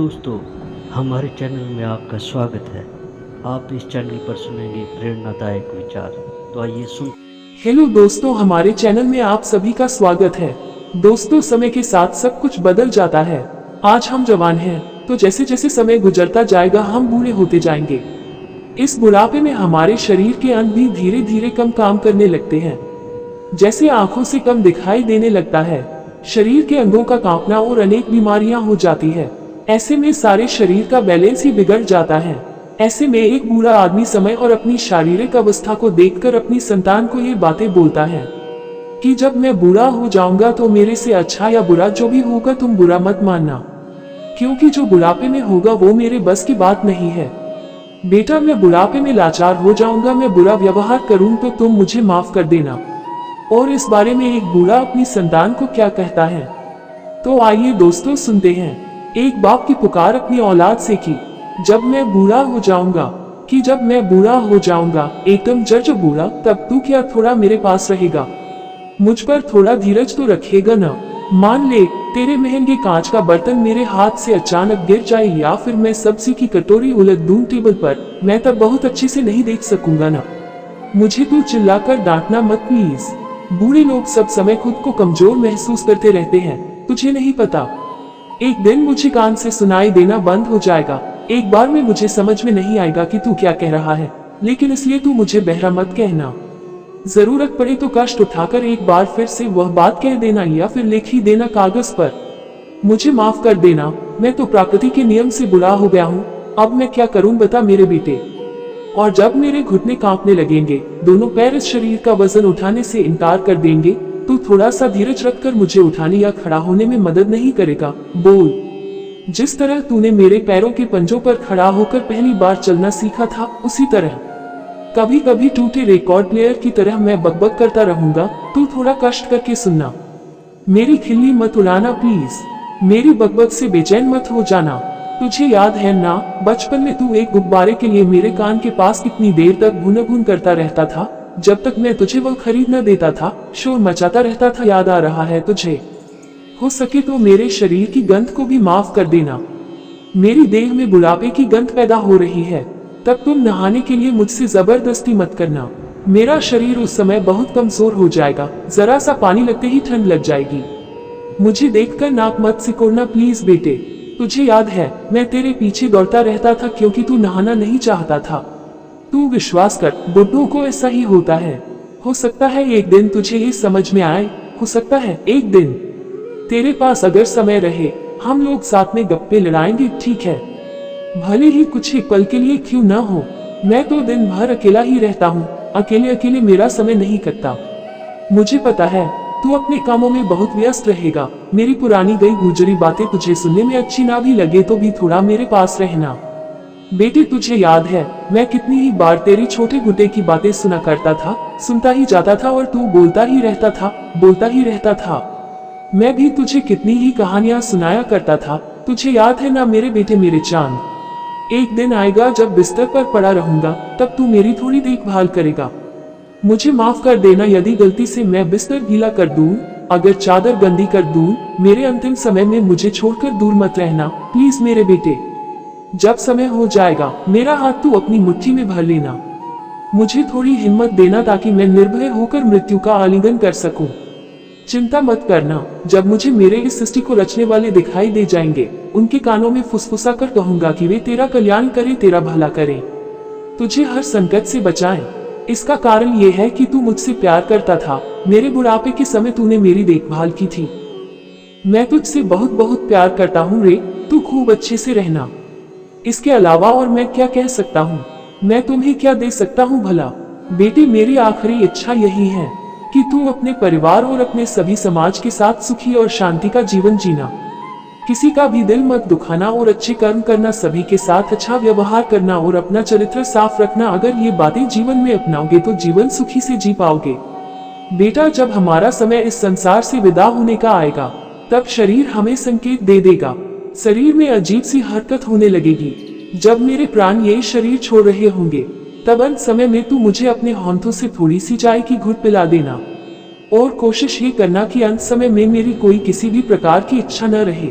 दोस्तों, हमारे चैनल में आपका स्वागत है। आप इस चैनल पर सुनेंगे प्रेरणादायक विचार। तो आइए सुन। हेलो दोस्तों, हमारे चैनल में आप सभी का स्वागत है। दोस्तों, समय के साथ सब कुछ बदल जाता है। आज हम जवान हैं, तो जैसे जैसे समय गुजरता जाएगा हम बूढ़े होते जाएंगे। इस बुढ़ापे में हमारे शरीर के अंग भी धीरे धीरे कम काम करने लगते हैं। जैसे आंखों से कम दिखाई देने लगता है, शरीर के अंगों का कांपना और अनेक बीमारियां हो जाती है। ऐसे में सारे शरीर का बैलेंस ही बिगड़ जाता है। ऐसे में एक बूढ़ा आदमी समय और अपनी शारीरिक अवस्था को देखकर अपनी संतान को ये बातें बोलता है कि जब मैं बूढ़ा हो जाऊंगा तो मेरे से अच्छा या बुरा जो भी होगा तुम बुरा मत मानना, क्योंकि जो बुढ़ापे में होगा वो मेरे बस की बात नहीं है। बेटा, मैं बुढ़ापे में लाचार हो जाऊंगा, मैं बुरा व्यवहार करूं तो तुम मुझे माफ कर देना। और इस बारे में एक बूढ़ा अपनी संतान को क्या कहता है, तो आइए दोस्तों सुनते हैं। एक बाप की पुकार अपनी औलाद से की, जब मैं बूढ़ा हो जाऊंगा, कि जब मैं बूढ़ा हो जाऊंगा, एकदम जज बूढ़ा, तब तू क्या थोड़ा मेरे पास रहेगा? मुझ पर थोड़ा धीरज तो रखेगा ना? मान ले तेरे महंगे कांच का बर्तन मेरे हाथ से अचानक गिर जाए या फिर मैं सब्जी की कटोरी उलट दूं टेबल पर, मैं तब बहुत अच्छे से नहीं देख सकूंगा ना। मुझे तू चिल्लाकर डांटना मत प्लीज। बूढ़े लोग सब समय खुद को कमजोर महसूस करते रहते हैं, तुझे नहीं पता। एक दिन मुझे कान से सुनाई देना बंद हो जाएगा। एक बार में मुझे समझ में नहीं आएगा कि तू क्या कह रहा है, लेकिन इसलिए तू मुझे बहरा मत कहना। जरूरत पड़े तो कष्ट उठाकर एक बार फिर से वह बात कह देना या फिर लिख ही देना कागज पर। मुझे माफ कर देना, मैं तो प्रकृति के नियम से बुरा हो गया हूँ। अब मैं क्या करूँ बता मेरे बेटे। और जब मेरे घुटने कांपने लगेंगे, दोनों पैर इस शरीर का वजन उठाने से इनकार कर देंगे, तू थोड़ा सा धीरज रखकर मुझे उठाने या खड़ा होने में मदद नहीं करेगा? बोल। जिस तरह तूने मेरे पैरों के पंजों पर खड़ा होकर पहली बार चलना सीखा था, उसी तरह। कभी कभी टूटे रिकॉर्ड प्लेयर की तरह मैं बकबक करता रहूंगा, तू थोड़ा कष्ट करके सुनना। मेरी खिल्ली मत उड़ाना प्लीज, मेरी बकबक से बेचैन मत हो जाना। तुझे याद है ना, बचपन में तू एक गुब्बारे के लिए मेरे कान के पास कितनी देर तक भुन भुन करता रहता था, जब तक मैं तुझे वह खरीद न देता था, शोर मचाता रहता था। याद आ रहा है तुझे? हो सके तो मेरे शरीर की गंध को भी माफ कर देना। मेरी देह में बुढ़ापे की गंध पैदा हो रही है, तब तुम नहाने के लिए मुझसे जबरदस्ती मत करना। मेरा शरीर उस समय बहुत कमजोर हो जाएगा, जरा सा पानी लगते ही ठंड लग जाएगी। मुझे देखकर नाक मत सिकोड़ना प्लीज बेटे। तुझे याद है, मैं तेरे पीछे दौड़ता रहता था क्योंकि तू नहाना नहीं चाहता था। तू विश्वास कर, बुढ़ों को ऐसा ही होता है। हो सकता है एक दिन तुझे ये समझ में आए, हो सकता है एक दिन तेरे पास अगर समय रहे, हम लोग साथ में गप्पे लड़ाएंगे, ठीक है? भले ही कुछ एक पल के लिए क्यों ना हो। मैं तो दिन भर अकेला ही रहता हूँ, अकेले अकेले मेरा समय नहीं कटता। मुझे पता है तू अपने कामों में बहुत व्यस्त रहेगा। मेरी पुरानी गई गुजरी बातें तुझे सुनने में अच्छी ना भी लगे तो भी थोड़ा मेरे पास रहना। बेटे, तुझे याद है मैं कितनी ही बार तेरी छोटे गुड्डे की बातें सुना करता था, सुनता ही जाता था और तू बोलता ही रहता था, बोलता ही रहता था। मैं भी तुझे कितनी ही कहानियां सुनाया करता था, तुझे याद है ना मेरे बेटे, मेरे चांद? एक दिन आएगा जब बिस्तर पर पड़ा रहूंगा, तब तू मेरी थोड़ी देखभाल करेगा। मुझे माफ कर देना यदि गलती से मैं बिस्तर गीला कर दूं, अगर चादर गंदी कर दूं। मेरे अंतिम समय में मुझे छोड़कर दूर मत रहना प्लीज मेरे बेटे। जब समय हो जाएगा, मेरा हाथ तू अपनी मुट्ठी में भर लेना। मुझे थोड़ी हिम्मत देना ताकि मैं निर्भय होकर मृत्यु का आलिंगन कर सकूं। चिंता मत करना, जब मुझे मेरे इस सृष्टि को रचने वाले दिखाई दे जाएंगे, उनके कानों में फुसफुसा कर कहूंगा कि वे तेरा कल्याण करें, तेरा भला करें, तुझे हर संकट से बचाएं। इसका कारण ये है कि तू मुझसे प्यार करता था। मेरे बुढ़ापे के समय तूने मेरी देखभाल की थी। मैं तुझसे बहुत बहुत प्यार करता हूँ रे, तू खूब अच्छे से रहना। इसके अलावा और मैं क्या कह सकता हूँ? मैं तुम्हें क्या दे सकता हूँ भला? बेटी, मेरी आखिरी इच्छा यही है कि तू अपने परिवार और अपने सभी समाज के साथ सुखी और शांति का जीवन जीना। किसी का भी दिल मत दुखाना और अच्छे कर्म करना, सभी के साथ अच्छा व्यवहार करना और अपना चरित्र साफ रखना। अगर ये बातें जीवन में अपनाओगे तो जीवन सुखी से जी पाओगे। बेटा, जब हमारा समय इस संसार से विदा होने का आएगा, तब शरीर हमें संकेत दे देगा। शरीर में अजीब सी हरकत होने लगेगी। जब मेरे प्राण ये शरीर छोड़ रहे होंगे, तब अंत समय में तू मुझे अपने हाथों से थोड़ी सी चाय की घुट पिला देना, और कोशिश ये करना कि अंत समय में मेरी कोई किसी भी प्रकार की इच्छा न रहे।